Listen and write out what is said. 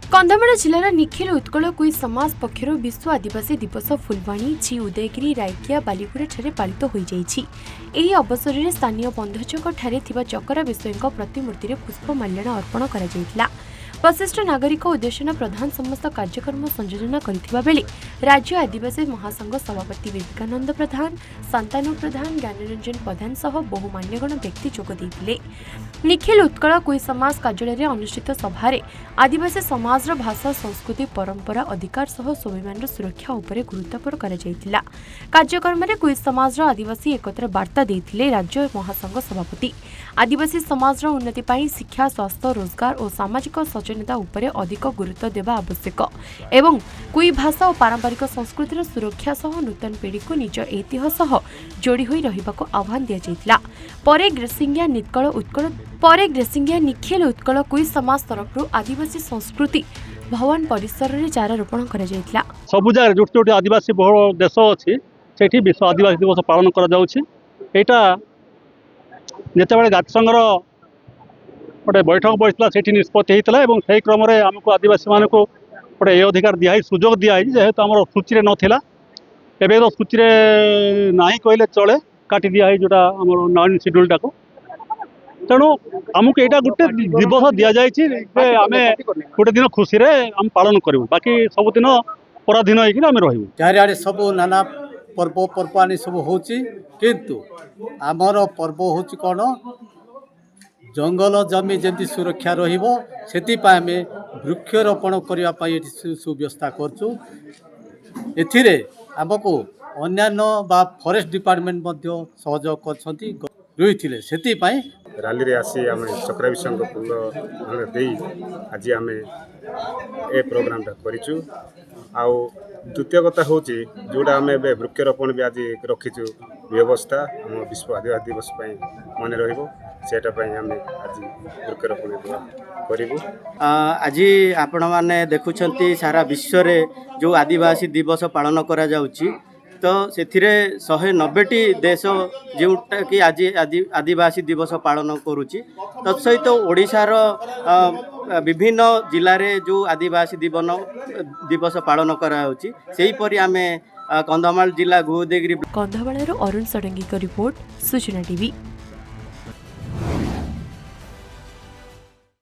कंधमाल जिलार निखिल उत्कल कुई समाज पक्षर विश्व आदिवासी दिवस फुलवाणी झी उदयगिरी रायकिया बालीपुर पालित हो जाइछि। अवसर में स्थानीय बंधचक चकरा विषय प्रतिमूर्ति पुष्पमाल्याण अर्पण कर वरिष्ठ नागरिक उद्देश्य प्रधान समस्त कार्यक्रम संयोजन करथिबा बेले राज्य आदिवासी महासंघ सभापति विवेकानंद प्रधान, शांतानु प्रधान, ज्ञानरंजन प्रधान सह बहु मान्यगण व्यक्ति जोग देथिले। निखिल उत्कल कुई समाज कार्यालय अनुष्ठित सभारे आदिवासी समाजर भाषा, संस्कृति, परंपरा, अधिकार सह स्वाभिमान सुरक्षा उपरे गुरुत्वारोप करा जायतिला। कार्यक्रम में कुई समाजर आदिवासी एकत्र वार्ता देथिले राज्य महासंघ सभापति। आदिवासी समाजर उन्नति पाई शिक्षा, स्वास्थ्य, रोजगार और सामाजिक सचेतनता उपरे अधिक गुरुत्व देवा आवश्यक एवं कुई भाषा और पारंपरिक संस्कृतिर सुरक्षा सह नूतन पीढ़ी को निज ऐतिह्य सह जोड़ी होई रहिबाको आह्वान दिया जायतिला। परे ग्रेसिंगिया निखिल उत्कल कुई समाज तरफ आदिवासी संस्कृति भवन परिसर रे चारा रोपण करा जायतिला। सब जगह जोटी आदिवासी बहुल देश अछि सेठी विश्व आदिवासी दिवस पालन करा जाउछि। एटा जेतेबेले जातिसंघर गोटे बैठक बसला से निष्पत्ति होता है से क्रम आमको आदिवासी मानक गोटे ये अधिकार दिखाई सुजोग दिखाई जेहेतु आम सूची में नाला एवं तो सूची में ना कहले चले काटी दिखाई जोटा आम 9 शेड्यूल टाक तेणु आमको यहाँ गोटे दिवस दि जाए आम गोटे दिन खुशी आम पालन करूँ बाकी सबुदिन पराधीन होकर रही चारिआडे सब नाना पर्वपर्वाणी सब होची किंतु आमर पर्व होची कौन जंगल जमी जमी सुरक्षा रहिबो सेतिपाई आमे वृक्षरोपण करने सुव्यवस्था करछु। एथिरे आमको अन्यान्य बा फॉरेस्ट डिपार्टमेंट मध्य सहयोग करछंती रहिथिले सेतिपाई रैली रे आसी आम चक्रा विषय फूल दे आज आम ए प्रोग्रामटा करिछु। आउ द्वितीय कथा हूँ जोड़ा आम वृक्षरोपण भी आज रखीचु व्यवस्था आम विश्व आदिवासी दिवस मन रही आम आज वृक्षरोपण करूँ। आज आपण मैंने देखुंत सारा विश्व रे जो आदिवासी दिवस पालन करा जाउची तो से 190टी देश जोटा कि आज आदिवासी दिवस पालन करुच्ची तत्सहित ओडिशार विभिन्न जिले में जो आदिवासी दिवस पालन कराउची सेहीपरि आमे कंधमाल जिला उदयगिरी कंधमाल अरुण षडंगी रिपोर्ट सूचना टीवी।